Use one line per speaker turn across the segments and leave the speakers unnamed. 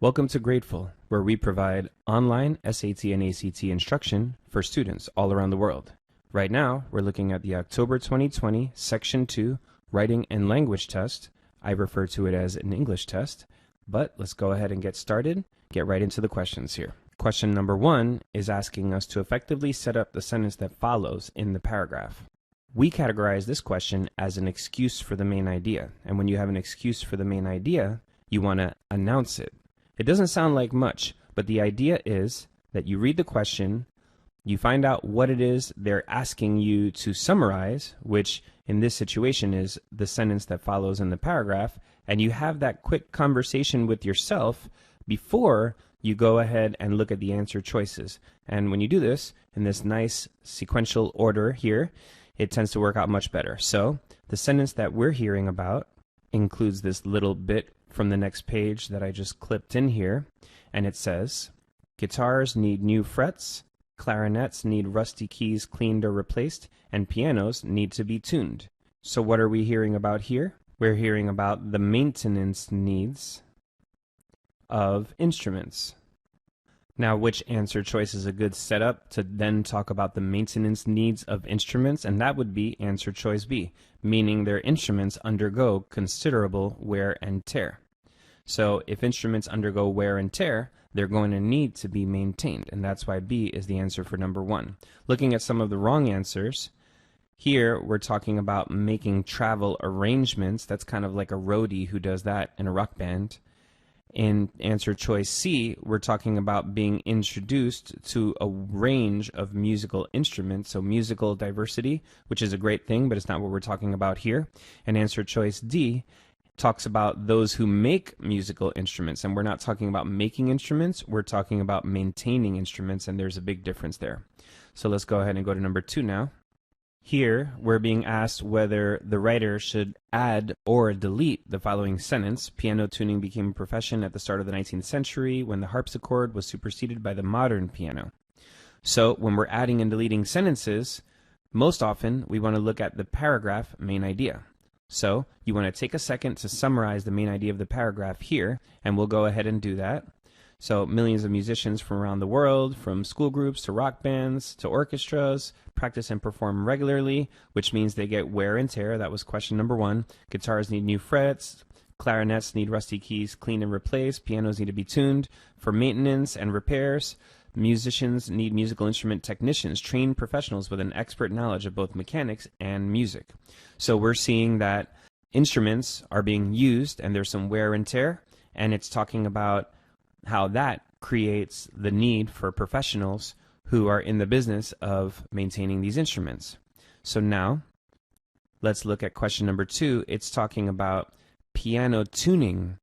Welcome to Grateful, where we provide online SAT and ACT instruction for students all around the world. Right now, we're looking at the October 2020 Section 2 Writing and Language Test. I refer to it as an English test, but let's go ahead and get started. Get right into the questions here. Question number 1 is asking us to effectively set up the sentence that follows in the paragraph. We categorize this question as an excuse for the main idea, and when you have an excuse for the main idea, you want to announce it. It doesn't sound like much, but the idea is that you read the question, you find out what it is they're asking you to summarize, which in this situation is the sentence that follows in the paragraph, and you have that quick conversation with yourself before you go ahead and look at the answer choices. And when you do this in this nice sequential order here, it tends to work out much better. So the sentence that we're hearing about includes this little bit from the next page that I just clipped in here, and it says, guitars need new frets, clarinets need rusty keys cleaned or replaced, and pianos need to be tuned. So what are we hearing about here? We're hearing about the maintenance needs of instruments. Now, which answer choice is a good setup to then talk about the maintenance needs of instruments? And that would be answer choice B, meaning their instruments undergo considerable wear and tear. So if instruments undergo wear and tear, they're going to need to be maintained, and that's why B is the answer for number 1. Looking at some of the wrong answers, here we're talking about making travel arrangements. That's kind of like a roadie who does that in a rock band. In answer choice C, we're talking about being introduced to a range of musical instruments, so musical diversity, which is a great thing, but it's not what we're talking about here. And answer choice D talks about those who make musical instruments, and we're not talking about making instruments, we're talking about maintaining instruments, and there's a big difference there. So let's go ahead and go to number 2 now. Here, we're being asked whether the writer should add or delete the following sentence. Piano tuning became a profession at the start of the 19th century when the harpsichord was superseded by the modern piano. So when we're adding and deleting sentences, most often we want to look at the paragraph main idea. So you want to take a second to summarize the main idea of the paragraph here, and we'll go ahead and do that. So millions of musicians from around the world, from school groups to rock bands to orchestras, practice and perform regularly, which means they get wear and tear. That was question number 1. Guitars need new frets. Clarinets need rusty keys cleaned and replaced. Pianos need to be tuned for maintenance and repairs. Musicians need musical instrument technicians, trained professionals with an expert knowledge of both mechanics and music. So we're seeing that instruments are being used and there's some wear and tear, and it's talking about how that creates the need for professionals who are in the business of maintaining these instruments. So now, let's look at question number 2. It's talking about piano tuning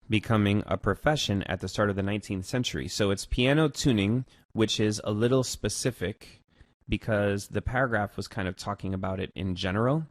becoming a profession at the start of the 19th century. So it's piano tuning, which is a little specific because the paragraph was kind of talking about it in general.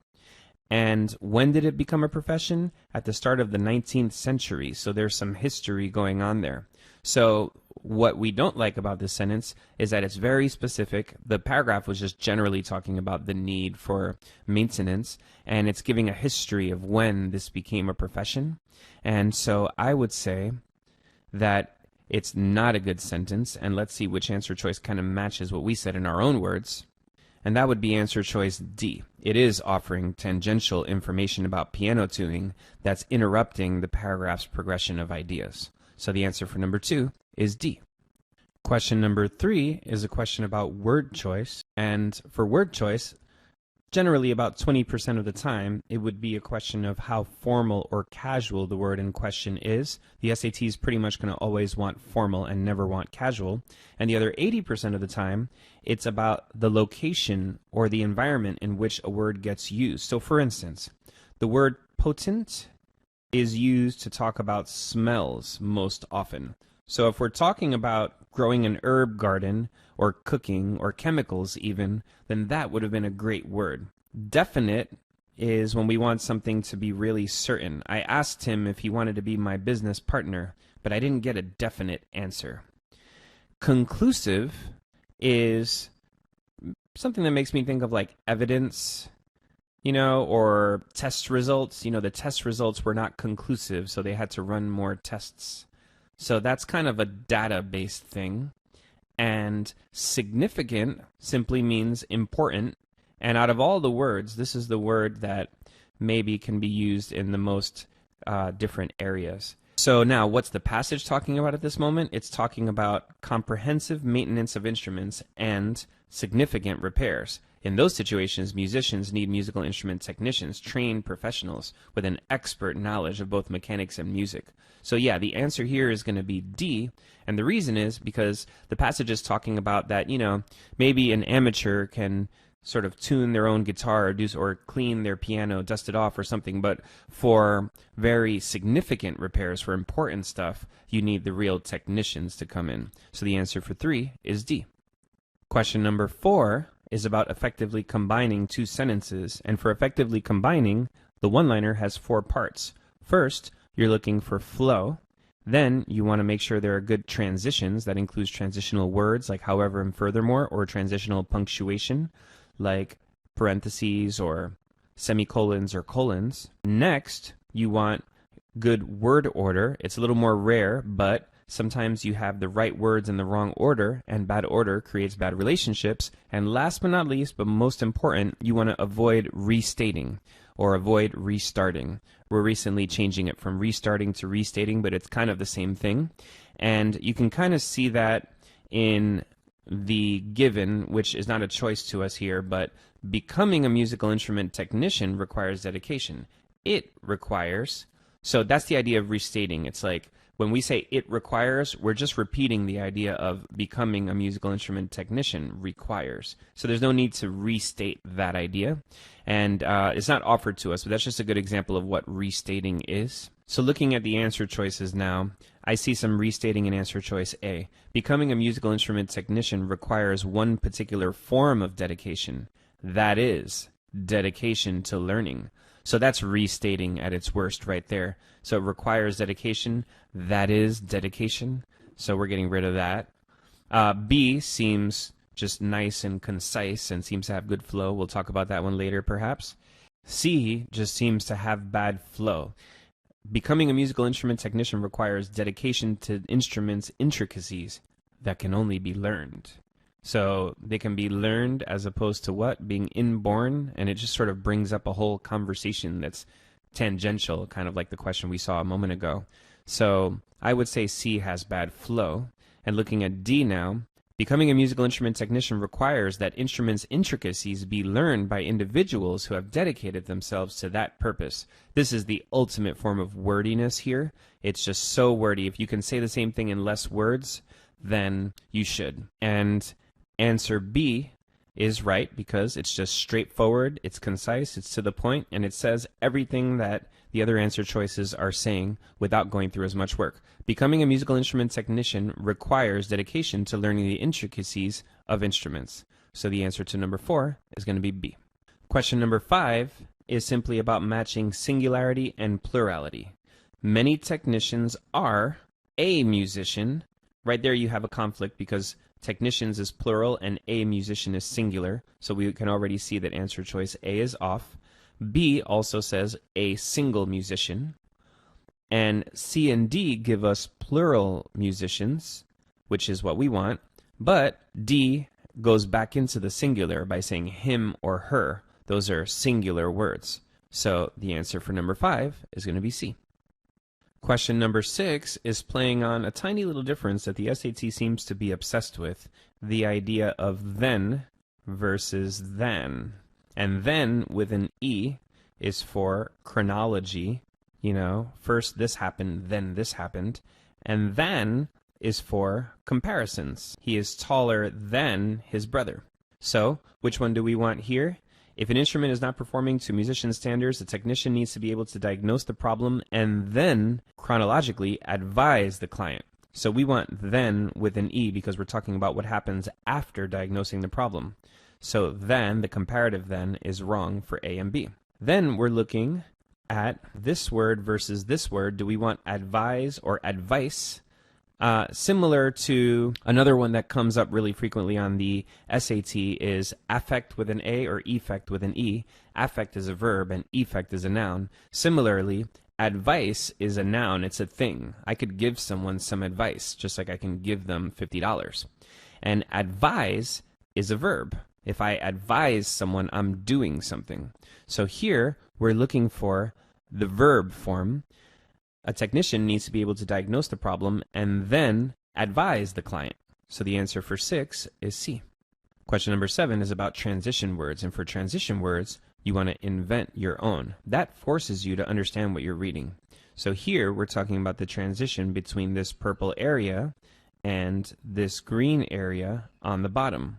And when did it become a profession? At the start of the 19th century. So there's some history going on there. So what we don't like about this sentence is that it's very specific. The paragraph was just generally talking about the need for maintenance, and it's giving a history of when this became a profession. And so I would say that it's not a good sentence, and let's see which answer choice kind of matches what we said in our own words. And that would be answer choice D. It is offering tangential information about piano tuning that's interrupting the paragraph's progression of ideas. So the answer for number 2 is D. Question number 3 is a question about word choice. And for word choice, generally about 20% of the time, it would be a question of how formal or casual the word in question is. The SAT is pretty much going to always want formal and never want casual. And the other 80% of the time, it's about the location or the environment in which a word gets used. So for instance, the word potent is used to talk about smells most often. So if we're talking about growing an herb garden or cooking or chemicals even, then that would have been a great word. Definite is when we want something to be really certain. I asked him if he wanted to be my business partner, but I didn't get a definite answer. Conclusive is something that makes me think of like evidence, or test results. The test results were not conclusive, so they had to run more tests. So that's kind of a data-based thing. And significant simply means important. And out of all the words, this is the word that maybe can be used in the most different areas. So now, what's the passage talking about at this moment? It's talking about comprehensive maintenance of instruments and significant repairs. In those situations, musicians need musical instrument technicians, trained professionals with an expert knowledge of both mechanics and music. So yeah, the answer here is going to be D, and the reason is because the passage is talking about that, maybe an amateur can sort of tune their own guitar or clean their piano, dust it off or something, but for very significant repairs, for important stuff, you need the real technicians to come in. So the answer for 3 is D. Question number 4 is about effectively combining two sentences, and for effectively combining, the one-liner has 4 parts. First, you're looking for flow. Then you want to make sure there are good transitions. That includes transitional words like however and furthermore, or transitional punctuation like parentheses or semicolons or colons. Next, you want good word order. It's a little more rare, but sometimes you have the right words in the wrong order, and bad order creates bad relationships. And last but not least, but most important, you want to avoid restating or avoid restarting. We're recently changing it from restarting to restating, but it's kind of the same thing. And you can kind of see that in the given, which is not a choice to us here, but becoming a musical instrument technician requires dedication. It requires, so that's the idea of restating. It's like when we say it requires, we're just repeating the idea of becoming a musical instrument technician requires. So there's no need to restate that idea. And it's not offered to us, but that's just a good example of what restating is. So looking at the answer choices now, I see some restating in answer choice A. Becoming a musical instrument technician requires one particular form of dedication. That is, dedication to learning. So that's restating at its worst right there. So it requires dedication. That is dedication. So we're getting rid of that. B seems just nice and concise and seems to have good flow. We'll talk about that one later perhaps. C just seems to have bad flow. Becoming a musical instrument technician requires dedication to instruments' intricacies that can only be learned. So they can be learned as opposed to what? Being inborn, and it just sort of brings up a whole conversation that's tangential, kind of like the question we saw a moment ago. So I would say C has bad flow. And looking at D now, becoming a musical instrument technician requires that instruments' intricacies be learned by individuals who have dedicated themselves to that purpose. This is the ultimate form of wordiness here. It's just so wordy. If you can say the same thing in less words, then you should. And answer B is right because it's just straightforward, it's concise, it's to the point, and it says everything that the other answer choices are saying without going through as much work. Becoming a musical instrument technician requires dedication to learning the intricacies of instruments. So the answer to number 4 is going to be B. Question number 5 is simply about matching singularity and plurality. Many technicians are a musician. Right there you have a conflict because technicians is plural and a musician is singular. So we can already see that answer choice A is off. B also says a single musician. And C and D give us plural musicians, which is what we want. But D goes back into the singular by saying him or her. Those are singular words. So the answer for number 5 is going to be C. Question number 6 is playing on a tiny little difference that the SAT seems to be obsessed with, the idea of then versus than. And then with an E is for chronology, first this happened, then this happened. And then is for comparisons. He is taller than his brother. So, which one do we want here? If an instrument is not performing to musician standards, the technician needs to be able to diagnose the problem and then, chronologically, advise the client. So we want then with an E because we're talking about what happens after diagnosing the problem. So then, the comparative then, is wrong for A and B. Then we're looking at this word versus this word. Do we want advise or advice? Similar to another one that comes up really frequently on the SAT is affect with an A or effect with an E. Affect is a verb and effect is a noun. Similarly, advice is a noun, it's a thing. I could give someone some advice, just like I can give them $50. And advise is a verb. If I advise someone, I'm doing something. So here, we're looking for the verb form. A technician needs to be able to diagnose the problem and then advise the client. So the answer for 6 is C. Question number 7 is about transition words, and for transition words, you want to invent your own. That forces you to understand what you're reading. So here, we're talking about the transition between this purple area and this green area on the bottom.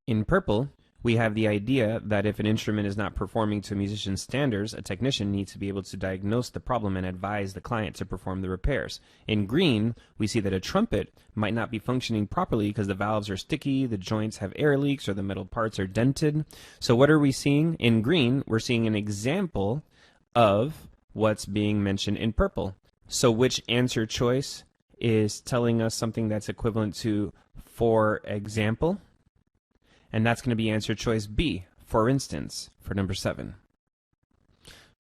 In purple, we have the idea that if an instrument is not performing to a musician's standards, a technician needs to be able to diagnose the problem and advise the client to perform the repairs. In green, we see that a trumpet might not be functioning properly because the valves are sticky, the joints have air leaks, or the metal parts are dented. So what are we seeing? In green, we're seeing an example of what's being mentioned in purple. So which answer choice is telling us something that's equivalent to for example? And that's going to be answer choice B, for instance, for number 7.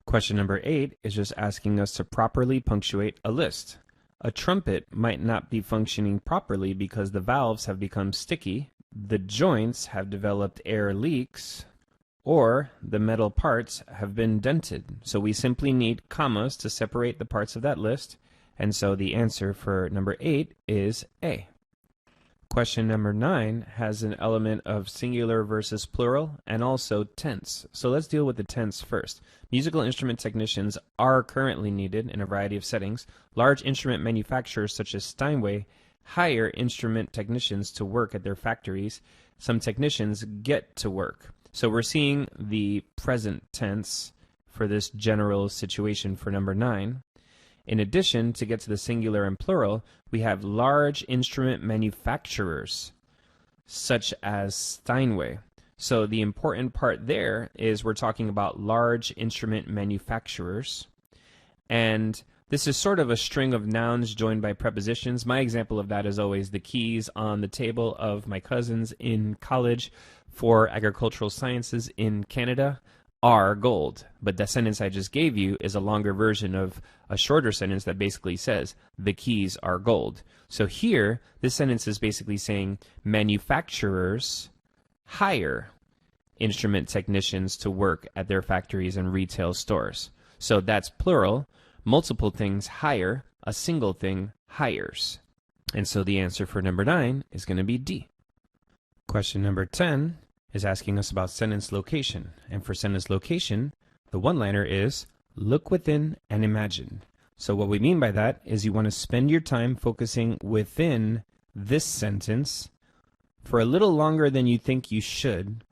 Question number 8 is just asking us to properly punctuate a list. A trumpet might not be functioning properly because the valves have become sticky, the joints have developed air leaks, or the metal parts have been dented. So we simply need commas to separate the parts of that list, and so the answer for number 8 is A. Question number 9 has an element of singular versus plural and also tense. So let's deal with the tense first. Musical instrument technicians are currently needed in a variety of settings. Large instrument manufacturers such as Steinway hire instrument technicians to work at their factories. Some technicians get to work. So we're seeing the present tense for this general situation for number 9. In addition, to get to the singular and plural, we have large instrument manufacturers, such as Steinway. So the important part there is we're talking about large instrument manufacturers. And this is sort of a string of nouns joined by prepositions. My example of that is always the keys on the table of my cousins in college for agricultural sciences in Canada are gold. But the sentence I just gave you is a longer version of a shorter sentence that basically says the keys are gold. So here, this sentence is basically saying manufacturers hire instrument technicians to work at their factories and retail stores. So that's plural. Multiple things hire, a single thing hires. And so the answer for number 9 is going to be D. Question number 10 is asking us about sentence location. And for sentence location, the one-liner is, look within and imagine. So what we mean by that is you want to spend your time focusing within this sentence for a little longer than you think you should,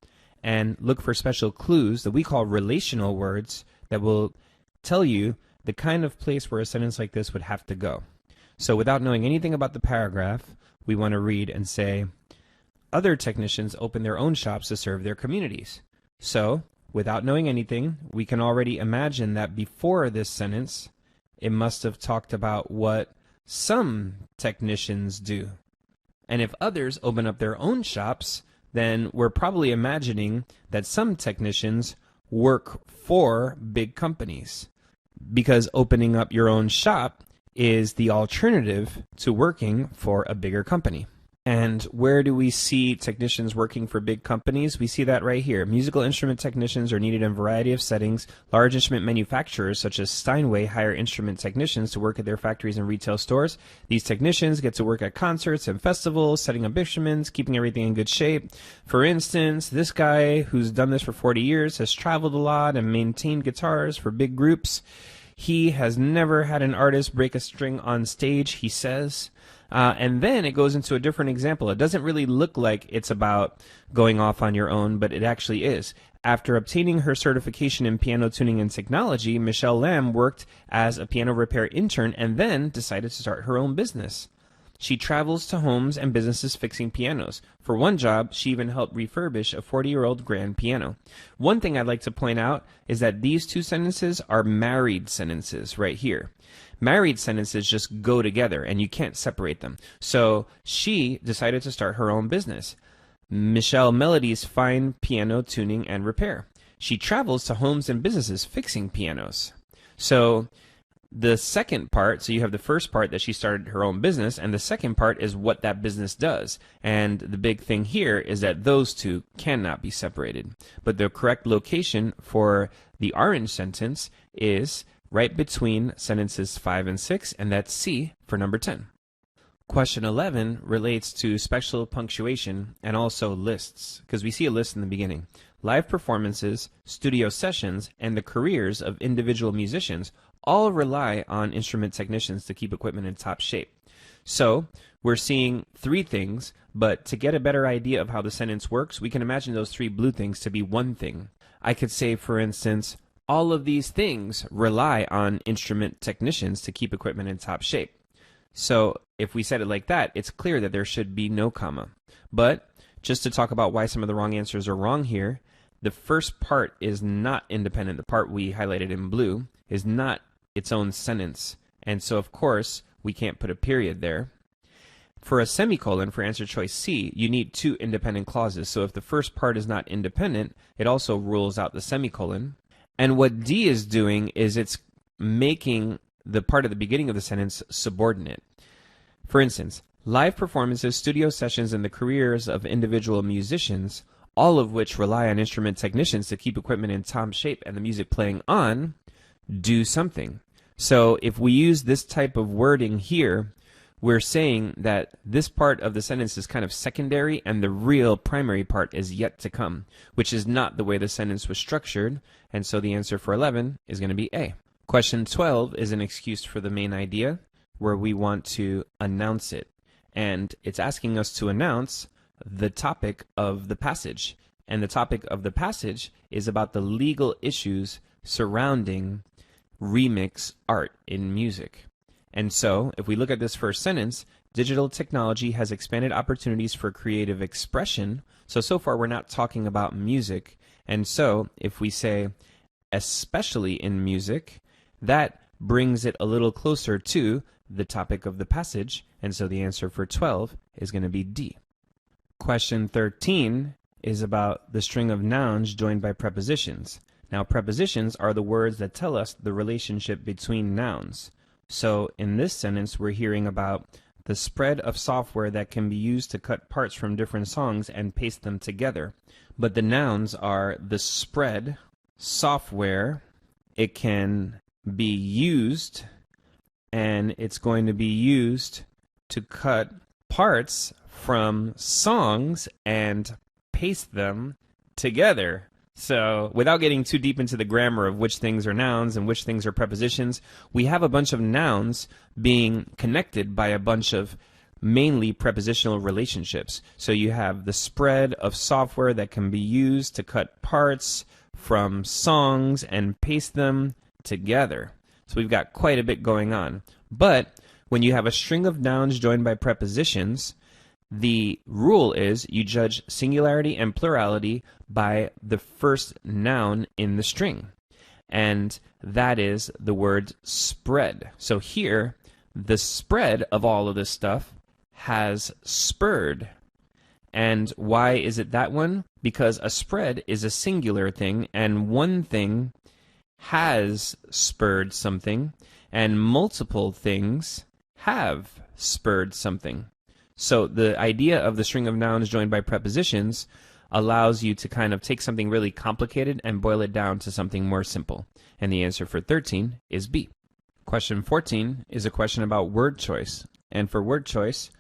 and look for special clues that we call relational words that will tell you the kind of place where a sentence like this would have to go. So without knowing anything about the paragraph, we want to read and say, other technicians open their own shops to serve their communities. So, without knowing anything, we can already imagine that before this sentence, it must have talked about what some technicians do. And if others open up their own shops, then we're probably imagining that some technicians work for big companies. Because opening up your own shop is the alternative to working for a bigger company. And where do we see technicians working for big companies? We see that right here. Musical instrument technicians are needed in a variety of settings. Large instrument manufacturers such as Steinway hire instrument technicians to work at their factories and retail stores. These technicians get to work at concerts and festivals, setting up instruments, keeping everything in good shape. For instance, this guy who's done this for 40 years has traveled a lot and maintained guitars for big groups. He has never had an artist break a string on stage, he says. And then it goes into a different example. It doesn't really look like it's about going off on your own, but it actually is. After obtaining her certification in piano tuning and technology, Michelle Lamb worked as a piano repair intern and then decided to start her own business. She travels to homes and businesses fixing pianos. For one job, she even helped refurbish a 40-year-old grand piano. One thing I'd like to point out is that these two sentences are married sentences right here. Married sentences just go together and you can't separate them. So she decided to start her own business. Michelle Melody's fine piano tuning and repair. She travels to homes and businesses fixing pianos. So the second part, so you have the first part that she started her own business, and the second part is what that business does. And the big thing here is that those two cannot be separated. But the correct location for the orange sentence is right between sentences 5 and 6, and that's C for number 10. Question 11 relates to special punctuation and also lists, because we see a list in the beginning. Live performances, studio sessions, and the careers of individual musicians all rely on instrument technicians to keep equipment in top shape. So we're seeing three things, but to get a better idea of how the sentence works, we can imagine those three blue things to be one thing. I could say, for instance, all of these things rely on instrument technicians to keep equipment in top shape. So if we said it like that, it's clear that there should be no comma. But just to talk about why some of the wrong answers are wrong here, the first part is not independent. The part we highlighted in blue is not its own sentence. And so, of course, we can't put a period there. For a semicolon, for answer choice C, you need two independent clauses. So if the first part is not independent, it also rules out the semicolon. And what D is doing is it's making the part at the beginning of the sentence subordinate. For instance, live performances, studio sessions, and the careers of individual musicians, all of which rely on instrument technicians to keep equipment in top shape and the music playing on, do something. So if we use this type of wording here, we're saying that this part of the sentence is kind of secondary and the real primary part is yet to come, which is not the way the sentence was structured, and so the answer for 11 is going to be A. Question 12 is an excuse for the main idea, where we want to announce it. And it's asking us to announce the topic of the passage. And the topic of the passage is about the legal issues surrounding remix art in music. And so, if we look at this first sentence, digital technology has expanded opportunities for creative expression. So far we're not talking about music. And so, if we say, especially in music, that brings it a little closer to the topic of the passage, and so the answer for 12 is going to be D. Question 13 is about the string of nouns joined by prepositions. Now, prepositions are the words that tell us the relationship between nouns. So in this sentence, we're hearing about the spread of software that can be used to cut parts from different songs and paste them together. But the nouns are the spread, software, it can be used, and it's going to be used to cut parts from songs and paste them together. So without getting too deep into the grammar of which things are nouns and which things are prepositions, we have a bunch of nouns being connected by a bunch of mainly prepositional relationships. So you have the spread of software that can be used to cut parts from songs and paste them together. So we've got quite a bit going on. But when you have a string of nouns joined by prepositions, the rule is you judge singularity and plurality by the first noun in the string. And that is the word spread. So here, the spread of all of this stuff has spurred. And why is it that one? Because a spread is a singular thing, and one thing has spurred something, and multiple things have spurred something. So the idea of the string of nouns joined by prepositions allows you to kind of take something really complicated and boil it down to something more simple. And the answer for 13 is B. Question 14 is a question about word choice. And for word choice,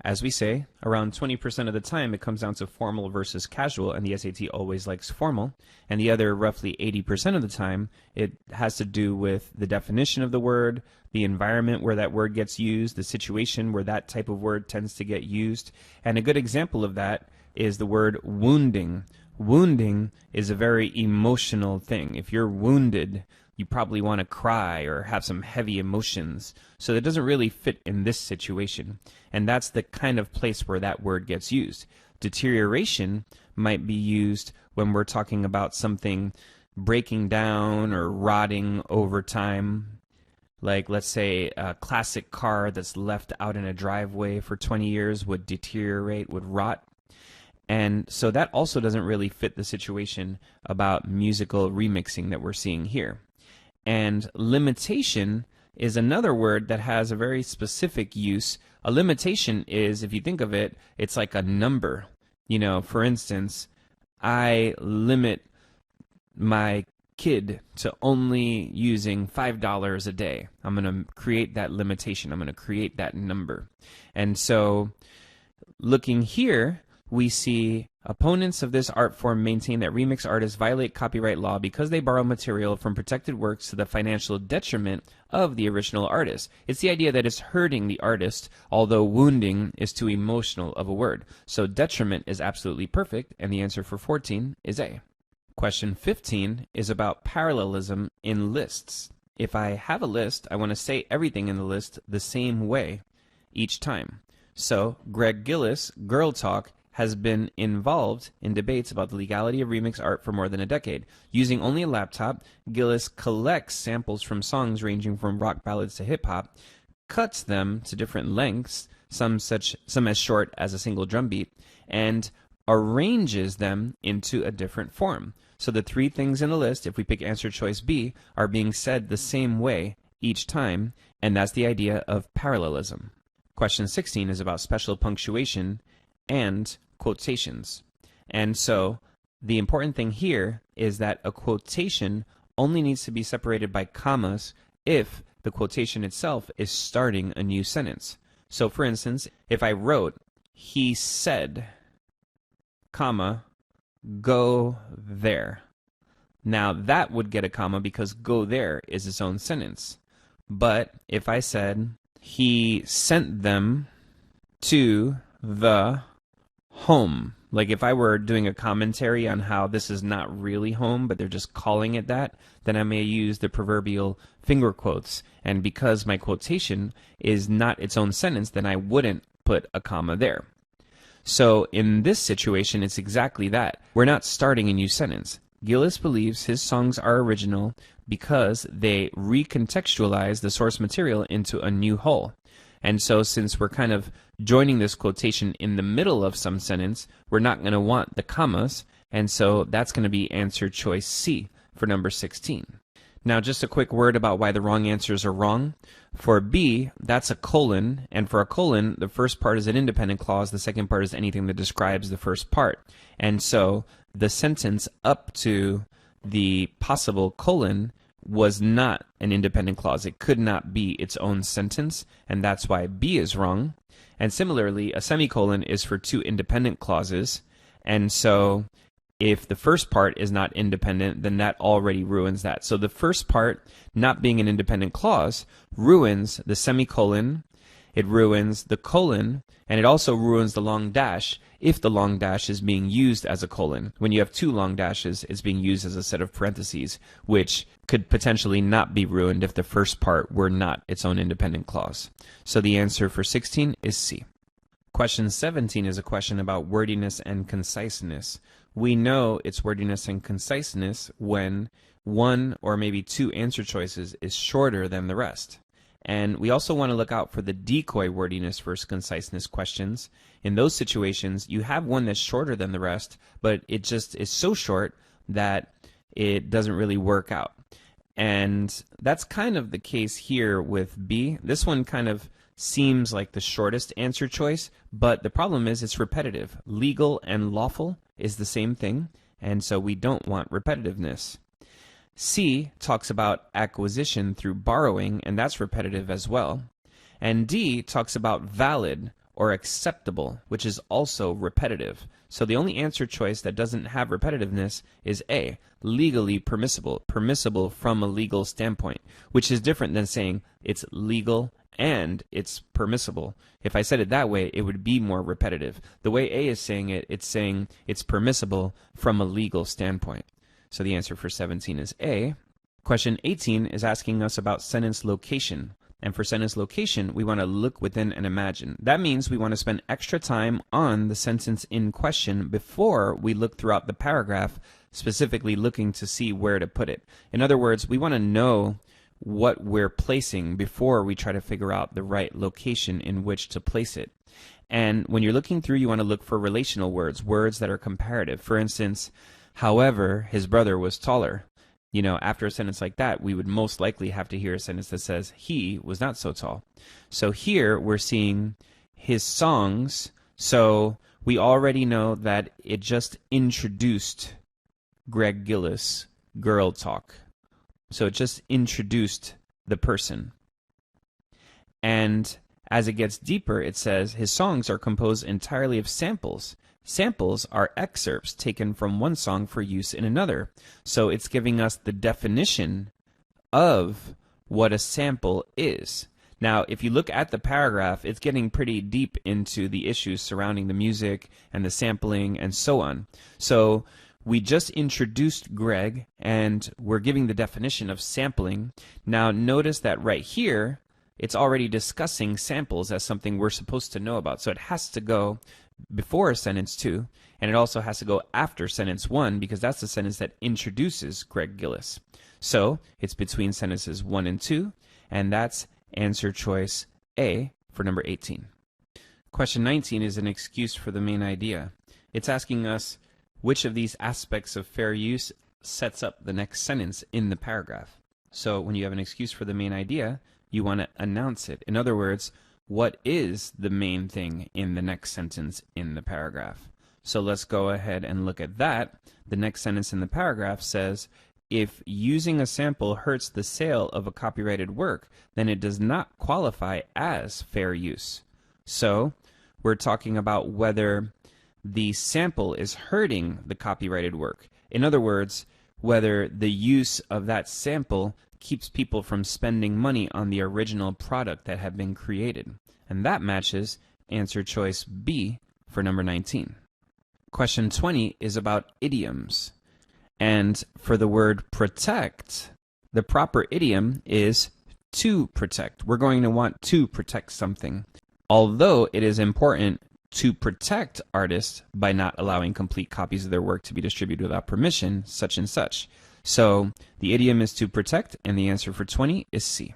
as we say, around 20% of the time it comes down to formal versus casual, and the SAT always likes formal. And the other roughly 80% of the time, it has to do with the definition of the word, the environment where that word gets used, the situation where that type of word tends to get used. And a good example of that is the word wounding. Wounding is a very emotional thing. If you're wounded, you probably want to cry or have some heavy emotions. So it doesn't really fit in this situation. And that's the kind of place where that word gets used. Deterioration might be used when we're talking about something breaking down or rotting over time. Like, let's say a classic car that's left out in a driveway for 20 years would deteriorate, would rot. And so that also doesn't really fit the situation about musical remixing that we're seeing here. And limitation is another word that has a very specific use. A limitation is, if you think of it, it's like a number. You know, for instance, I limit my kid to only using $5 a day. I'm going to create that limitation. I'm going to create that number. And so looking here, we see opponents of this art form maintain that remix artists violate copyright law because they borrow material from protected works to the financial detriment of the original artist. It's the idea that it's hurting the artist, although wounding is too emotional of a word. So detriment is absolutely perfect, and the answer for 14 is A. Question 15 is about parallelism in lists. If I have a list, I want to say everything in the list the same way each time. So Greg Gillis, Girl Talk, has been involved in debates about the legality of remix art for more than a decade. Using only a laptop, Gillis collects samples from songs ranging from rock ballads to hip-hop, cuts them to different lengths, some as short as a single drum beat, and arranges them into a different form. So the three things in the list, if we pick answer choice B, are being said the same way each time, and that's the idea of parallelism. Question 16 is about special punctuation and quotations. And so the important thing here is that a quotation only needs to be separated by commas if the quotation itself is starting a new sentence. So for instance, if I wrote, he said, comma, go there. Now that would get a comma because go there is its own sentence. But if I said, he sent them to the home, like if I were doing a commentary on how this is not really home, but they're just calling it that, then I may use the proverbial finger quotes. And because my quotation is not its own sentence, then I wouldn't put a comma there. So in this situation, it's exactly that. We're not starting a new sentence. Gillis believes his songs are original because they recontextualize the source material into a new whole. And so since we're kind of joining this quotation in the middle of some sentence, we're not going to want the commas, and so that's going to be answer choice C for number 16. Now just a quick word about why the wrong answers are wrong. For B, that's a colon, and for a colon, the first part is an independent clause, the second part is anything that describes the first part. And so the sentence up to the possible colon was not an independent clause. It could not be its own sentence, and that's why B is wrong. And similarly, a semicolon is for two independent clauses, and so if the first part is not independent, then that already ruins that. So the first part, not being an independent clause, ruins the semicolon, it ruins the colon, and it also ruins the long dash if the long dash is being used as a colon. When you have two long dashes, it's being used as a set of parentheses, which could potentially not be ruined if the first part were not its own independent clause. So the answer for 16 is C. Question 17 is a question about wordiness and conciseness. We know it's wordiness and conciseness when one or maybe two answer choices is shorter than the rest. And we also want to look out for the decoy wordiness versus conciseness questions. In those situations, you have one that's shorter than the rest, but it just is so short that it doesn't really work out. And that's kind of the case here with B. This one kind of seems like the shortest answer choice, but the problem is it's repetitive. Legal and lawful is the same thing, and so we don't want repetitiveness. C talks about acquisition through borrowing, and that's repetitive as well. And D talks about valid or acceptable, which is also repetitive. So the only answer choice that doesn't have repetitiveness is A, legally permissible, permissible from a legal standpoint, which is different than saying it's legal and it's permissible. If I said it that way, it would be more repetitive. The way A is saying it, it's saying it's permissible from a legal standpoint. So the answer for 17 is A. Question 18 is asking us about sentence location. And for sentence location, we want to look within and imagine. That means we want to spend extra time on the sentence in question before we look throughout the paragraph, specifically looking to see where to put it. In other words, we want to know what we're placing before we try to figure out the right location in which to place it. And when you're looking through, you want to look for relational words, words that are comparative. For instance, however, his brother was taller. after a sentence like that, we would most likely have to hear a sentence that says, he was not so tall. So here we're seeing his songs. So we already know that it just introduced Greg Gillis, girl talk. So it just introduced the person. And as it gets deeper, it says his songs are composed entirely of samples. Samples are excerpts taken from one song for use in another. So it's giving us the definition of what a sample is. Now, if you look at the paragraph, it's getting pretty deep into the issues surrounding the music and the sampling and so on. So we just introduced Greg, and we're giving the definition of sampling. Now, notice that right here, it's already discussing samples as something we're supposed to know about. So it has to go before sentence 2, and it also has to go after sentence 1, because that's the sentence that introduces Greg Gillis. So it's between sentences 1 and 2, and that's answer choice A for number 18. Question 19 is an excuse for the main idea. It's asking us which of these aspects of fair use sets up the next sentence in the paragraph. So when you have an excuse for the main idea, you want to announce it. In other words, what is the main thing in the next sentence in the paragraph? So let's go ahead and look at that. The next sentence in the paragraph says, if using a sample hurts the sale of a copyrighted work, then it does not qualify as fair use. So we're talking about whether the sample is hurting the copyrighted work. In other words, whether the use of that sample keeps people from spending money on the original product that had been created. And that matches answer choice B for number 19. Question 20 is about idioms. And for the word protect, the proper idiom is to protect. We're going to want to protect something. Although it is important to protect artists by not allowing complete copies of their work to be distributed without permission, such and such. So the idiom is to protect, and the answer for 20 is C.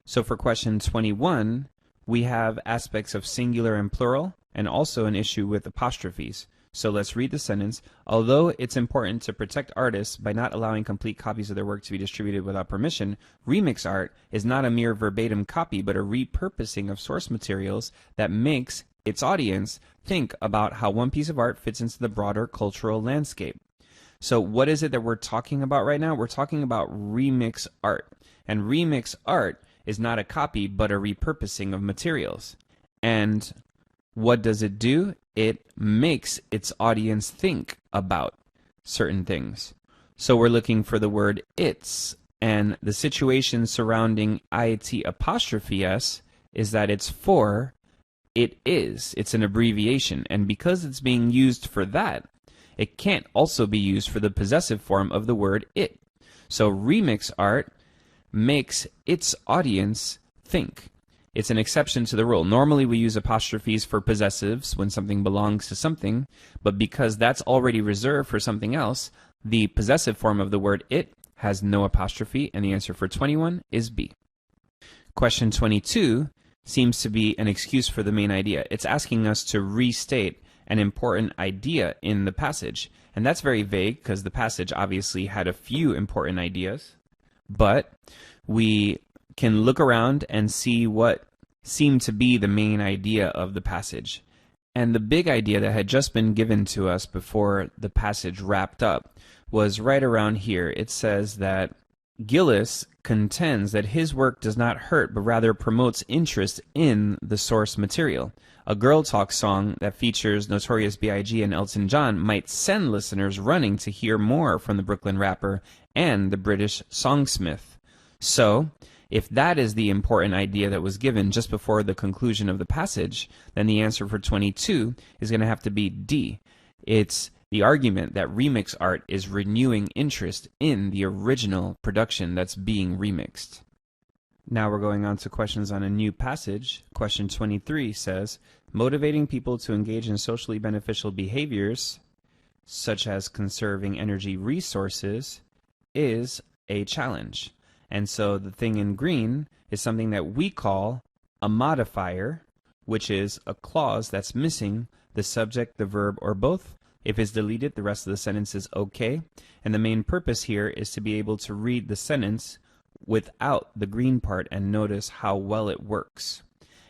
So for question 21, we have aspects of singular and plural, and also an issue with apostrophes. So let's read the sentence. Although it's important to protect artists by not allowing complete copies of their work to be distributed without permission, remix art is not a mere verbatim copy, but a repurposing of source materials that makes its audience think about how one piece of art fits into the broader cultural landscape. So what is it that we're talking about right now? We're talking about remix art. And remix art is not a copy, but a repurposing of materials. And what does it do? It makes its audience think about certain things. So we're looking for the word it's, and the situation surrounding it apostrophe s is that it's for it is. It's an abbreviation, and because it's being used for that, it can't also be used for the possessive form of the word it. So remix art makes its audience think. It's an exception to the rule. Normally we use apostrophes for possessives when something belongs to something, but because that's already reserved for something else, the possessive form of the word it has no apostrophe, and the answer for 21 is B. Question 22 seems to be an excuse for the main idea. It's asking us to restate an important idea in the passage. And that's very vague because the passage obviously had a few important ideas, but we can look around and see what seemed to be the main idea of the passage. And the big idea that had just been given to us before the passage wrapped up was right around here. It says that Gillis contends that his work does not hurt, but rather promotes interest in the source material. A girl talk song that features Notorious B.I.G. and Elton John might send listeners running to hear more from the Brooklyn rapper and the British songsmith. So, if that is the important idea that was given just before the conclusion of the passage, then the answer for 22 is going to have to be D. It's the argument that remix art is renewing interest in the original production that's being remixed. Now we're going on to questions on a new passage. Question 23 says, motivating people to engage in socially beneficial behaviors, such as conserving energy resources, is a challenge. And so the thing in green is something that we call a modifier, which is a clause that's missing the subject, the verb, or both. If it's deleted, the rest of the sentence is okay. And the main purpose here is to be able to read the sentence without the green part and notice how well it works.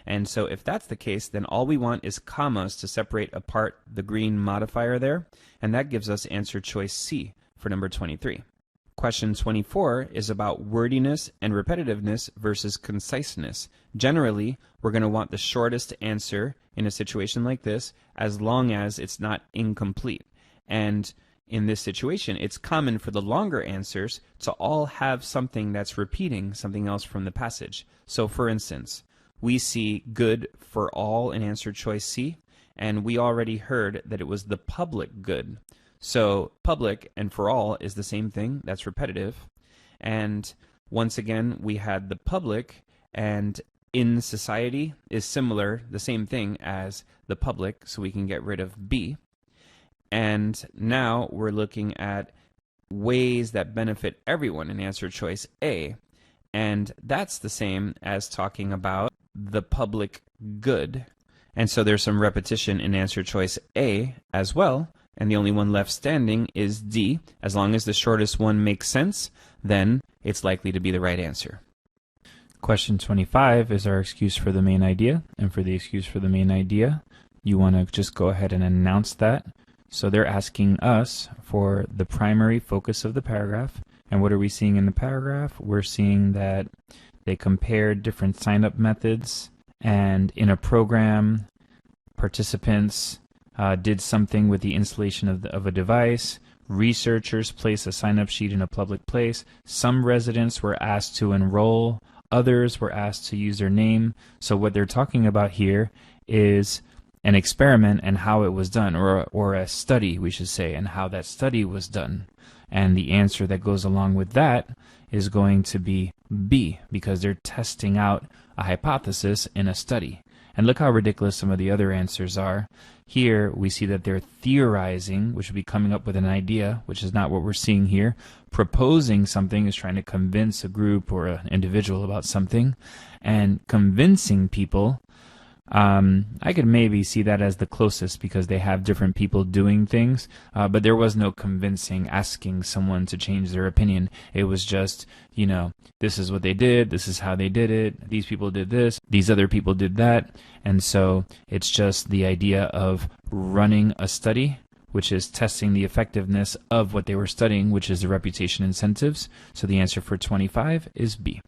And so if that's the case, then all we want is commas to separate apart the green modifier there, and that gives us answer choice C for number 23. Question 24 is about wordiness and repetitiveness versus conciseness. Generally, we're going to want the shortest answer in a situation like this, as long as it's not incomplete. And in this situation, it's common for the longer answers to all have something that's repeating something else from the passage. So for instance, we see good for all in answer choice C, and we already heard that it was the public good. So public and for all is the same thing, that's repetitive. And once again, we had the public, and in society is similar, the same thing as the public, so we can get rid of B. And now we're looking at ways that benefit everyone in answer choice A, and that's the same as talking about the public good. And so there's some repetition in answer choice A as well, and the only one left standing is D. As long as the shortest one makes sense, then it's likely to be the right answer.
Question 25 is our excuse for the main idea, and for the excuse for the main idea, you want to just go ahead and announce that. So they're asking us for the primary focus of the paragraph, and what are we seeing in the paragraph? We're seeing that they compared different sign-up methods, and in a program, participants did something with the installation of a device. Researchers placed a sign-up sheet in a public place. Some residents were asked to enroll. Others were asked to use their name. So what they're talking about here is an experiment and how it was done, or a study, we should say, and how that study was done. And the answer that goes along with that is going to be B, because they're testing out a hypothesis in a study. And look how ridiculous some of the other answers are. Here we see that they're theorizing, which would be coming up with an idea, which is not what we're seeing here. Proposing something is trying to convince a group or an individual about something. And convincing people, I could maybe see that as the closest, because they have different people doing things, but there was no convincing, asking someone to change their opinion. It was just, this is what they did, this is how they did it, these people did this, these other people did that, and so it's just the idea of running a study, which is testing the effectiveness of what they were studying, which is the reputation incentives. So the answer for 25 is B.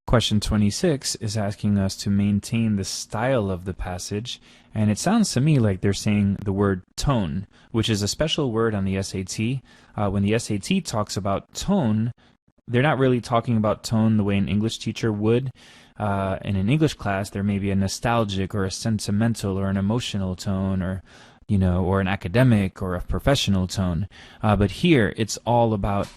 Question 26 is asking us to maintain the style of the passage, and it sounds to me like they're saying the word tone, which is a special word on the SAT. When the SAT talks about tone, they're not really talking about tone the way an English teacher would. In an English class, there may be a nostalgic or a sentimental or an emotional tone, or an academic or a professional tone. But here, it's all about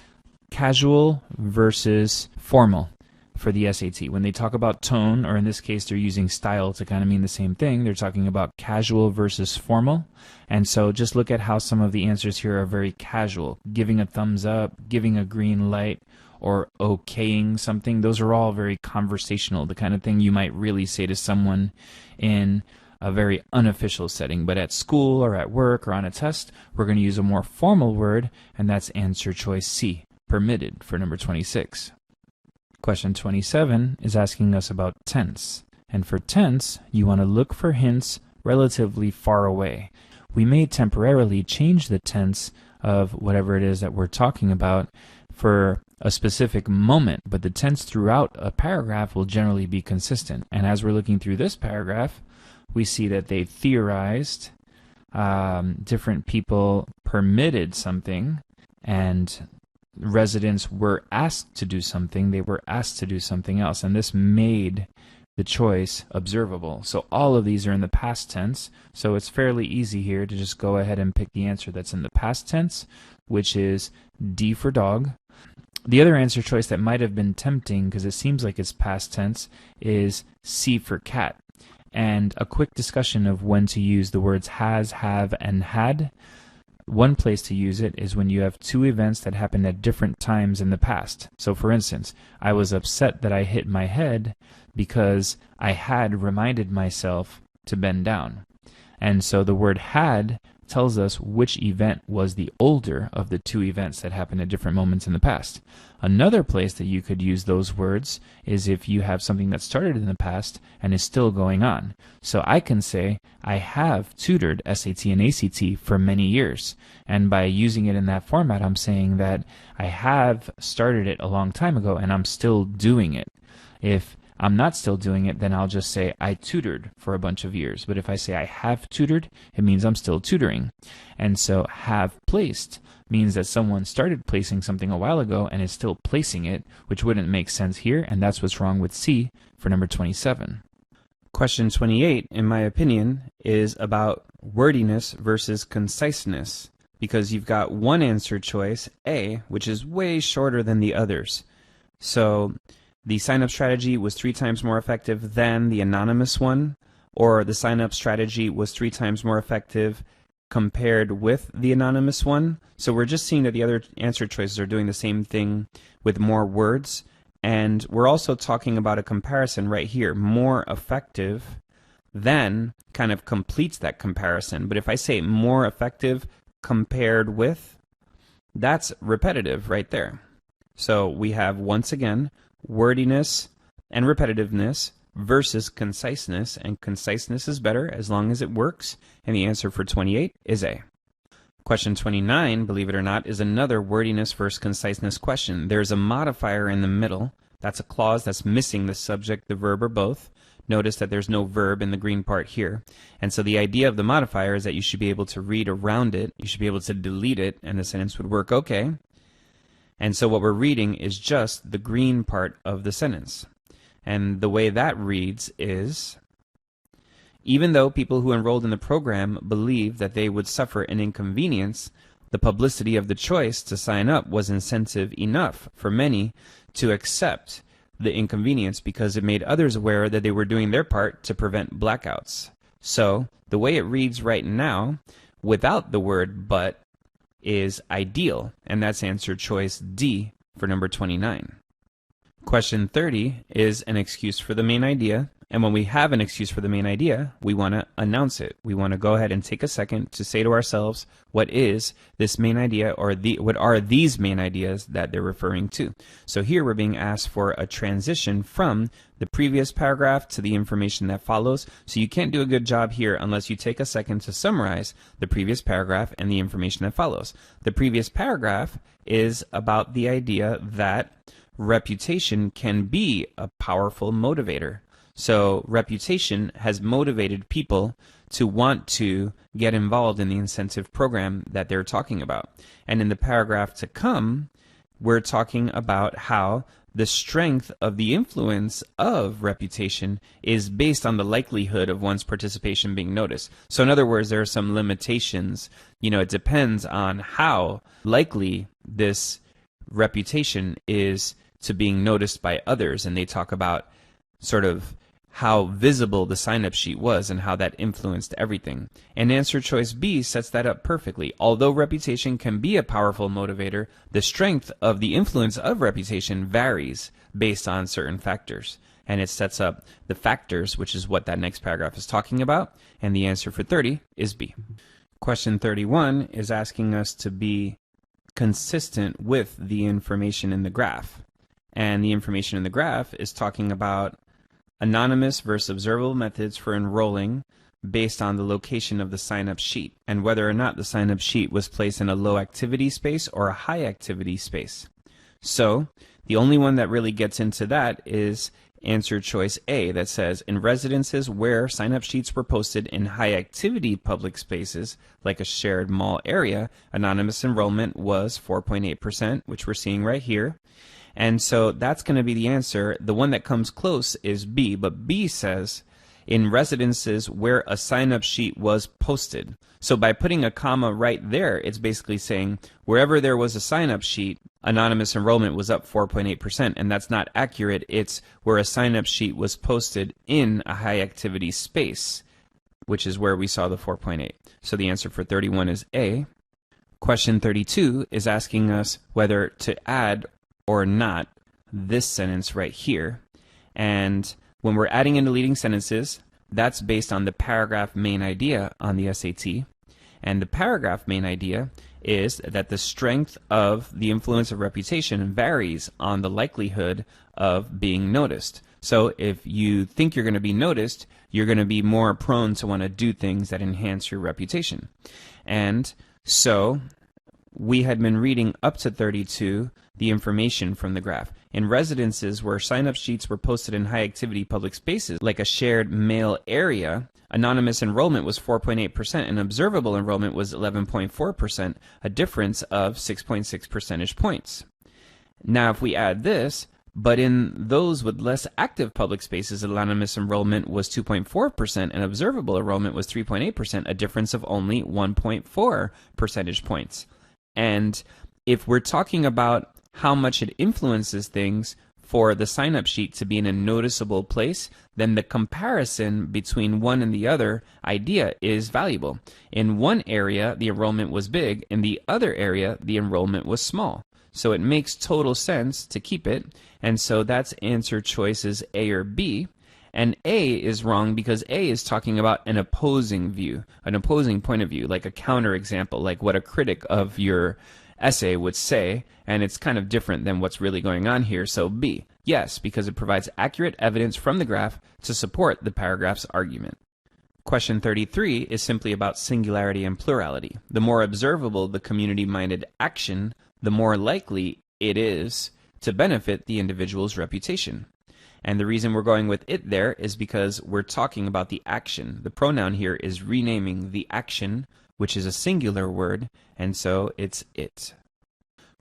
casual versus formal. For the SAT, when they talk about tone, or in this case they're using style to kind of mean the same thing, they're talking about casual versus formal. And so just look at how some of the answers here are very casual. Giving a thumbs up, giving a green light, or okaying something. Those are all very conversational, the kind of thing you might really say to someone in a very unofficial setting. But at school or at work or on a test, we're going to use a more formal word, and that's answer choice C, permitted, for number 26. Question 27 is asking us about tense. And for tense, you want to look for hints relatively far away. We may temporarily change the tense of whatever it is that we're talking about for a specific moment, but the tense throughout a paragraph will generally be consistent. And as we're looking through this paragraph, we see that they theorized, different people permitted something, and residents were asked to do something, they were asked to do something else, and this made the choice observable. So all of these are in the past tense, so it's fairly easy here to just go ahead and pick the answer that's in the past tense, which is D for dog. The other answer choice that might have been tempting, because it seems like it's past tense, is C for cat. And a quick discussion of when to use the words has, have, and had. One place to use it is when you have two events that happened at different times in the past. So for instance, I was upset that I hit my head because I had reminded myself to bend down. And so the word had tells us which event was the older of the two events that happened at different moments in the past. Another place that you could use those words is if you have something that started in the past and is still going on. So I can say, I have tutored SAT and ACT for many years. And by using it in that format, I'm saying that I have started it a long time ago and I'm still doing it. If I'm not still doing it, then I'll just say I tutored for a bunch of years. But if I say I have tutored, it means I'm still tutoring. And so have placed means that someone started placing something a while ago and is still placing it, which wouldn't make sense here, and that's what's wrong with C for number 27.
Question 28, in my opinion, is about wordiness versus conciseness, because you've got one answer choice, A, which is way shorter than the others. So the sign-up strategy was 3 times more effective than the anonymous one, or the sign-up strategy was 3 times more effective compared with the anonymous one. So we're just seeing that the other answer choices are doing the same thing with more words. And we're also talking about a comparison right here. More effective than kind of completes that comparison. But if I say more effective compared with, that's repetitive right there. So we have, once again, wordiness and repetitiveness versus conciseness, and conciseness is better as long as it works, and the answer for 28 is A. Question 29, believe it or not, is another wordiness versus conciseness question. There's a modifier in the middle. That's a clause that's missing the subject, the verb, or both. Notice that there's no verb in the green part here. And so the idea of the modifier is that you should be able to read around it. You should be able to delete it, and the sentence would work okay. And so what we're reading is just the green part of the sentence. And the way that reads is, even though people who enrolled in the program believed that they would suffer an inconvenience, the publicity of the choice to sign up was incentive enough for many to accept the inconvenience because it made others aware that they were doing their part to prevent blackouts. So the way it reads right now, without the word but, is ideal, and that's answer choice D for number 29. Question 30 is an excuse for the main idea, and when we have an excuse for the main idea, we want to announce it. We want to go ahead and take a second to say to ourselves, what is this main idea, or what are these main ideas that they're referring to? So here we're being asked for a transition from the previous paragraph to the information that follows, so you can't do a good job here unless you take a second to summarize the previous paragraph and the information that follows. The previous paragraph is about the idea that reputation can be a powerful motivator. So reputation has motivated people to want to get involved in the incentive program that they're talking about. And in the paragraph to come, we're talking about how the strength of the influence of reputation is based on the likelihood of one's participation being noticed. So in other words, there are some limitations. It depends on how likely this reputation is to being noticed by others. And they talk about sort of how visible the sign-up sheet was and how that influenced everything. And answer choice B sets that up perfectly. Although reputation can be a powerful motivator, the strength of the influence of reputation varies based on certain factors. And it sets up the factors, which is what that next paragraph is talking about. And the answer for 30 is B. Question 31 is asking us to be consistent with the information in the graph. And the information in the graph is talking about anonymous versus observable methods for enrolling based on the location of the sign-up sheet and whether or not the sign-up sheet was placed in a low activity space or a high activity space. So the only one that really gets into that is answer choice A, that says in residences where sign-up sheets were posted in high activity public spaces like a shared mall area, anonymous enrollment was 4.8%, which we're seeing right here. And so that's going to be the answer. The one that comes close is B, but B says in residences where a sign-up sheet was posted. So by putting a comma right there, it's basically saying wherever there was a sign-up sheet, anonymous enrollment was up 4.8%, and that's not accurate. It's where a sign-up sheet was posted in a high-activity space, which is where we saw the 4.8. So the answer for 31 is A. Question 32 is asking us whether to add or not this sentence right here. And when we're adding and deleting sentences, that's based on the paragraph main idea on the SAT. And the paragraph main idea is that the strength of the influence of reputation varies on the likelihood of being noticed. So if you think you're going to be noticed, you're going to be more prone to want to do things that enhance your reputation. And so we had been reading up to 32 the information from the graph. In residences where sign-up sheets were posted in high-activity public spaces, like a shared mail area, anonymous enrollment was 4.8% and observable enrollment was 11.4%, a difference of 6.6 percentage points. Now if we add this, but in those with less active public spaces, anonymous enrollment was 2.4% and observable enrollment was 3.8%, a difference of only 1.4 percentage points. And if we're talking about how much it influences things for the sign-up sheet to be in a noticeable place, then the comparison between one and the other idea is valuable. In one area, the enrollment was big. In the other area, the enrollment was small. So it makes total sense to keep it. And so that's answer choices A or B. And A is wrong because A is talking about an opposing view, an opposing point of view, like a counterexample, like what a critic of your essay would say, and it's kind of different than what's really going on here. So B, yes, because it provides accurate evidence from the graph to support the paragraph's argument. Question 33 is simply about singularity and plurality. The more observable the community-minded action, the more likely it is to benefit the individual's reputation. And the reason we're going with it there is because we're talking about the action. The pronoun here is renaming the action, which is a singular word, and so it's it.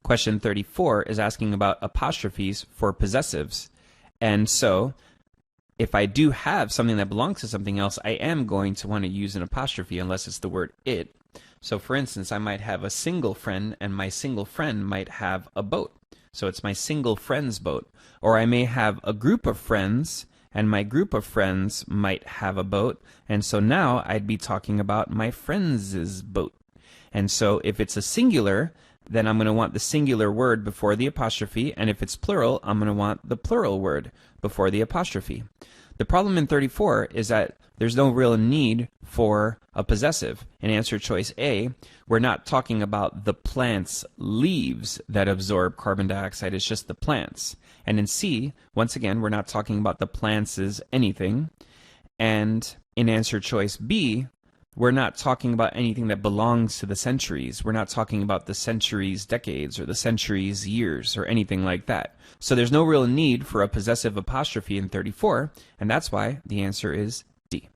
Question 34 is asking about apostrophes for possessives. And so if I do have something that belongs to something else, I am going to want to use an apostrophe unless it's the word it. So for instance, I might have a single friend, and my single friend might have a boat. So it's my single friend's boat. Or I may have a group of friends, and my group of friends might have a boat. And so now I'd be talking about my friend's boat. And so if it's a singular, then I'm going to want the singular word before the apostrophe. And if it's plural, I'm going to want the plural word before the apostrophe. The problem in 34 is that there's no real need for a possessive. In answer choice A, we're not talking about the plant's leaves that absorb carbon dioxide, it's just the plants. And in C, once again, we're not talking about the plants' anything. And in answer choice B, we're not talking about anything that belongs to the centuries. We're not talking about the centuries' decades or the centuries' years or anything like that. So there's no real need for a possessive apostrophe in 34, and that's why the answer is D.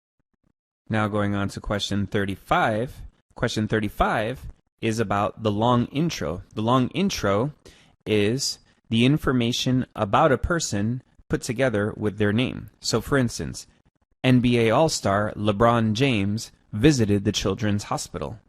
Now going on to question 35. Question 35 is about the long intro. The long intro is the information about a person put together with their name. So for instance, NBA All-Star LeBron James visited the Children's Hospital.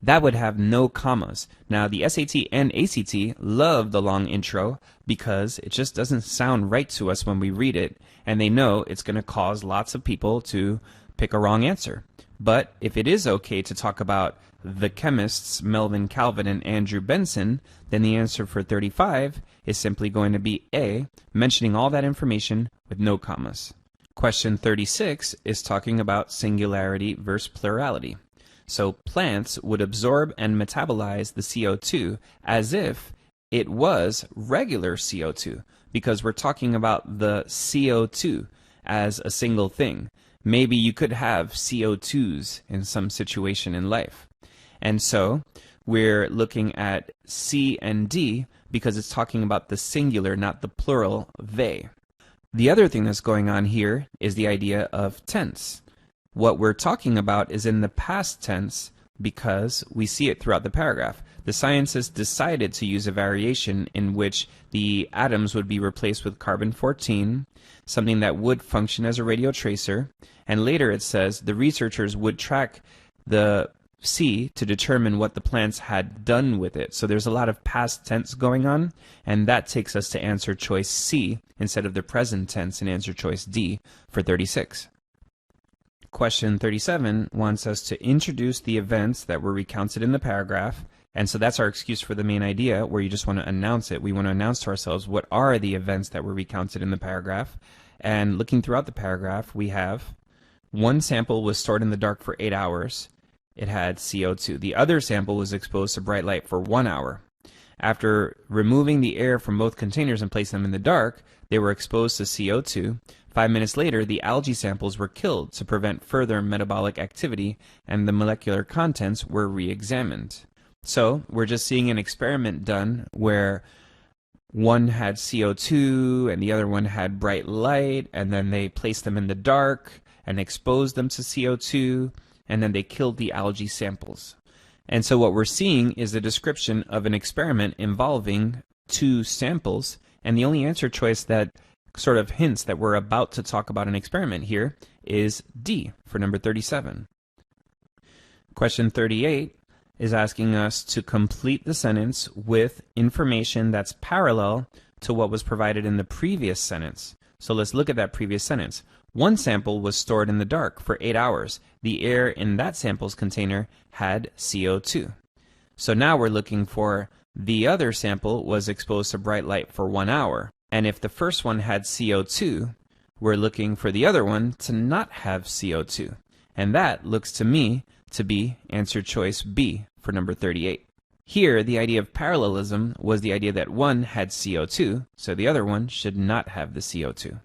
That would have no commas. Now, the SAT and ACT love the long intro because it just doesn't sound right to us when we read it, and they know it's going to cause lots of people to pick a wrong answer. But if it is okay to talk about the chemists Melvin Calvin and Andrew Benson, then the answer for 35 is simply going to be A, mentioning all that information with no commas. Question 36 is talking about singularity versus plurality. So plants would absorb and metabolize the CO2 as if it was regular CO2, because we're talking about the CO2 as a single thing. Maybe you could have CO2s in some situation in life. And so we're looking at C and D because it's talking about the singular, not the plural, they. The other thing that's going on here is the idea of tense. What we're talking about is in the past tense because we see it throughout the paragraph. The scientists decided to use a variation in which the atoms would be replaced with carbon-14, something that would function as a radio tracer, and later it says the researchers would track the C to determine what the plants had done with it. So there's a lot of past tense going on, and that takes us to answer choice C instead of the present tense in answer choice D for 36. Question 37 wants us to introduce the events that were recounted in the paragraph, and so that's our excuse for the main idea, where you just want to announce it. We want to announce to ourselves what are the events that were recounted in the paragraph. And looking throughout the paragraph, we have one sample was stored in the dark for 8 hours. it had CO2. The other sample was exposed to bright light for 1 hour. After removing the air from both containers and placing them in the dark, they were exposed to CO2. 5 minutes later, the algae samples were killed to prevent further metabolic activity, and the molecular contents were re-examined. So we're just seeing an experiment done where one had CO2 and the other one had bright light, and then they placed them in the dark and exposed them to CO2, and then they killed the algae samples. And so what we're seeing is a description of an experiment involving two samples, and the only answer choice that sort of hints that we're about to talk about an experiment here is D for number 37. Question 38 is asking us to complete the sentence with information that's parallel to what was provided in the previous sentence. So let's look at that previous sentence. One sample was stored in the dark for 8 hours. The air in that sample's container had CO2. So now we're looking for the other sample was exposed to bright light for 1 hour. And if the first one had CO2, we're looking for the other one to not have CO2. And that looks to me to be answer choice B for number 38. Here, the idea of parallelism was the idea that one had CO2, so the other one should not have the CO2.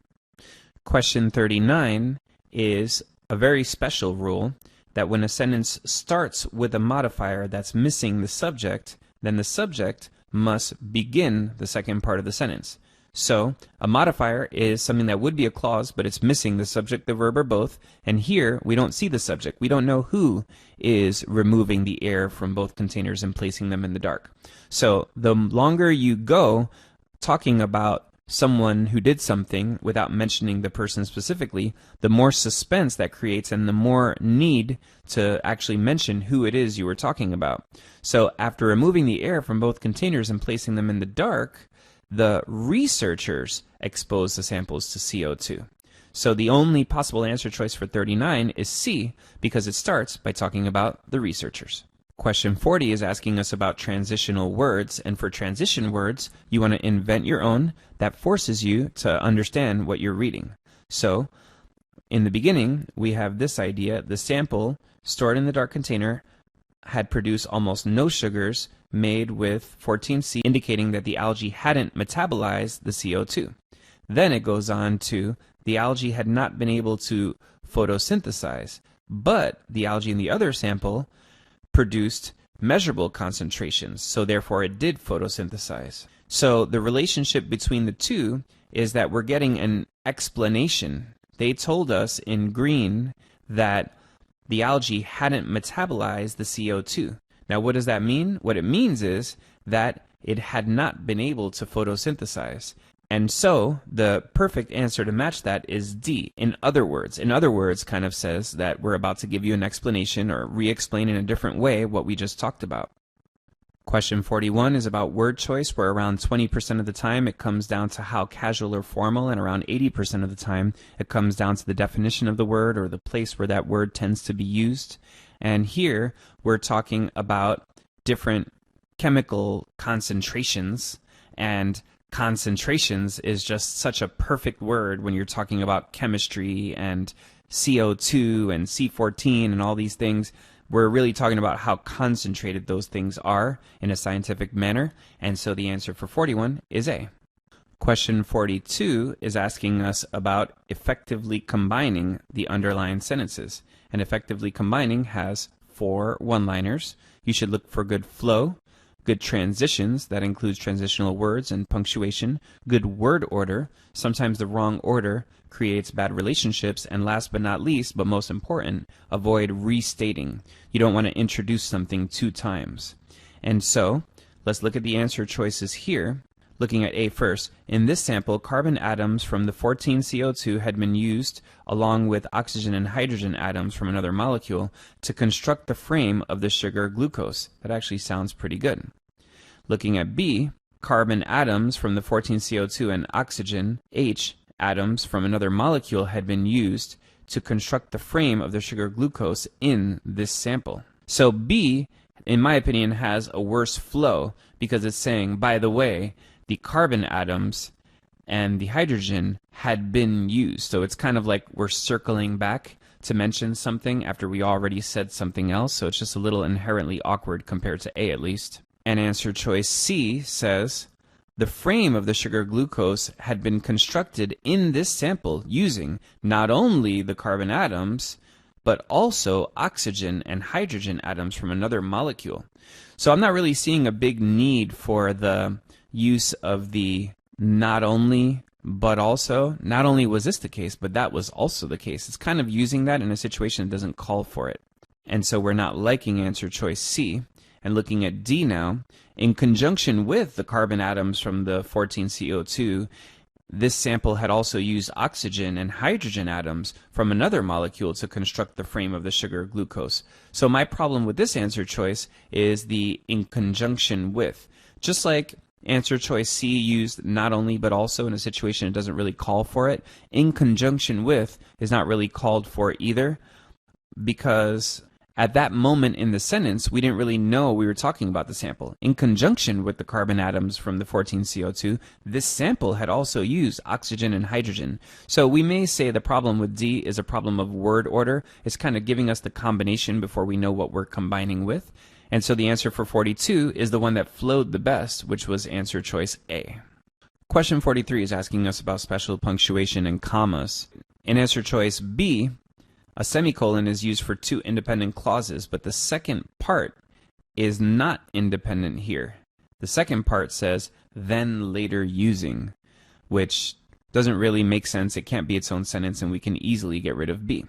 Question 39 is a very special rule that when a sentence starts with a modifier that's missing the subject, then the subject must begin the second part of the sentence. So, a modifier is something that would be a clause, but it's missing the subject, the verb, or both. And here, we don't see the subject. We don't know who is removing the air from both containers and placing them in the dark. So, the longer you go talking about someone who did something without mentioning the person specifically, the more suspense that creates and the more need to actually mention who it is you were talking about. So, after removing the air from both containers and placing them in the dark, the researchers exposed the samples to CO2. So the only possible answer choice for 39 is C, because it starts by talking about the researchers. Question 40 is asking us about transitional words, and for transition words, you want to invent your own that forces you to understand what you're reading. So, in the beginning, we have this idea: the sample stored in the dark container had produced almost no sugars made with 14C, indicating that the algae hadn't metabolized the CO2. Then it goes on to the algae had not been able to photosynthesize, but the algae in the other sample produced measurable concentrations, so therefore it did photosynthesize. So the relationship between the two is that we're getting an explanation. They told us in green that the algae hadn't metabolized the CO2. Now, what does that mean? What it means is that it had not been able to photosynthesize. And so, the perfect answer to match that is D, in other words. In other words kind of says that we're about to give you an explanation or re-explain in a different way what we just talked about. Question 41 is about word choice, where around 20% of the time it comes down to how casual or formal, and around 80% of the time it comes down to the definition of the word or the place where that word tends to be used. And here we're talking about different chemical concentrations, and concentrations is just such a perfect word when you're talking about chemistry and CO2 and C14 and all these things. We're really talking about how concentrated those things are in a scientific manner, and so the answer for 41 is A. Question 42 is asking us about effectively combining the underlined sentences. And effectively combining has 4 one-liners. You should look for good flow, good transitions, that includes transitional words and punctuation, good word order. Sometimes the wrong order creates bad relationships, and last but not least, but most important, avoid restating. You don't want to introduce something 2 times. And so, let's look at the answer choices here. Looking at A first, in this sample, carbon atoms from the 14CO2 had been used along with oxygen and hydrogen atoms from another molecule to construct the frame of the sugar glucose. That actually sounds pretty good. Looking at B, carbon atoms from the 14CO2 and oxygen, H, atoms from another molecule had been used to construct the frame of the sugar glucose in this sample. So B, in my opinion, has a worse flow because it's saying, by the way, the carbon atoms and the hydrogen had been used. So it's kind of like we're circling back to mention something after we already said something else, so it's just a little inherently awkward compared to A at least. And answer choice C says, the frame of the sugar glucose had been constructed in this sample using not only the carbon atoms, but also oxygen and hydrogen atoms from another molecule. So I'm not really seeing a big need for the use of the not only, but also. Not only was this the case, but that was also the case. It's kind of using that in a situation that doesn't call for it. And so we're not liking answer choice C. And looking at D now, in conjunction with the carbon atoms from the 14CO2, this sample had also used oxygen and hydrogen atoms from another molecule to construct the frame of the sugar glucose. So my problem with this answer choice is the in conjunction with. Just like answer choice C used not only but also in a situation it doesn't really call for it, in conjunction with is not really called for either, because at that moment in the sentence, we didn't really know we were talking about the sample. In conjunction with the carbon atoms from the 14CO2, this sample had also used oxygen and hydrogen. So we may say the problem with D is a problem of word order. It's kind of giving us the combination before we know what we're combining with. And so the answer for 42 is the one that flowed the best, which was answer choice A. Question 43 is asking us about special punctuation and commas. In answer choice B, a semicolon is used for two independent clauses, but the second part is not independent here. The second part says, then later using, which doesn't really make sense. It can't be its own sentence, and we can easily get rid of B.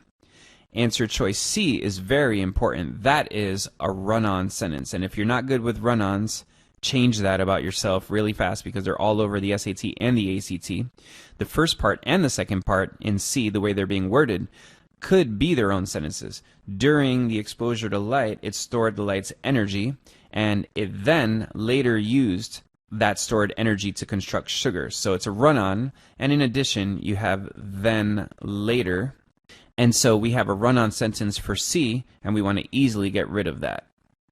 Answer choice C is very important. That is a run-on sentence, and if you're not good with run-ons, change that about yourself really fast because they're all over the SAT and the ACT. The first part and the second part in C, the way they're being worded, could be their own sentences. During the exposure to light, it stored the light's energy, and it then later used that stored energy to construct sugar. So it's a run-on, and in addition, you have then later. And so we have a run-on sentence for C, and we want to easily get rid of that.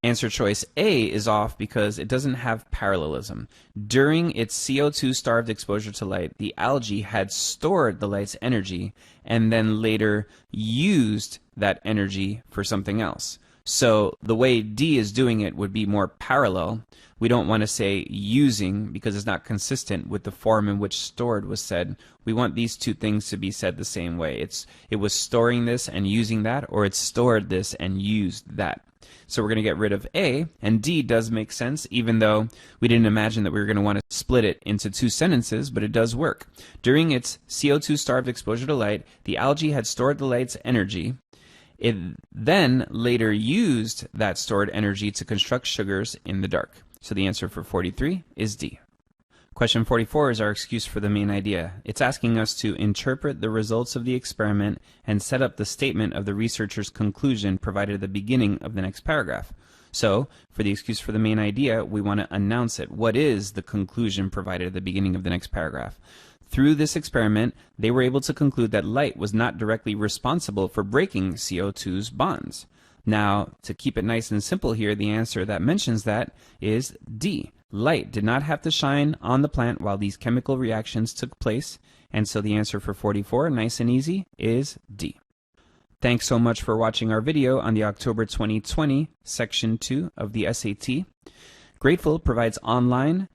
Answer choice A is off because it doesn't have parallelism. During its CO2-starved exposure to light, the algae had stored the light's energy and then later used that energy for something else. So the way D is doing it would be more parallel. We don't want to say using because it's not consistent with the form in which stored was said. We want these two things to be said the same way. It was storing this and using that, or it stored this and used that. So we're going to get rid of A, and D does make sense, even though we didn't imagine that we were going to want to split it into two sentences, but it does work. During its CO2-starved exposure to light, the algae had stored the light's energy. It then later used that stored energy to construct sugars in the dark. So the answer for 43 is D. Question 44 is our excuse for the main idea. It's asking us to interpret the results of the experiment and set up the statement of the researcher's conclusion provided at the beginning of the next paragraph. So, for the excuse for the main idea, we want to announce it. What is the conclusion provided at the beginning of the next paragraph? Through this experiment, they were able to conclude that light was not directly responsible for breaking CO2's bonds. Now, to keep it nice and simple here, the answer that mentions that is D. Light did not have to shine on the plant while these chemical reactions took place, and so the answer for 44, nice and easy, is D. Thanks so much for watching our video on the October 2020 Section 2 of the SAT. Grateful provides online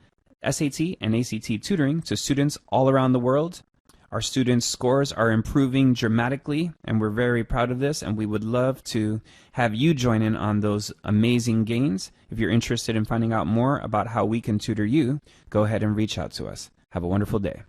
SAT and ACT tutoring to students all around the world. Our students' scores are improving dramatically, and we're very proud of this, and we would love to have you join in on those amazing gains. If you're interested in finding out more about how we can tutor you, go ahead and reach out to us. Have a wonderful day.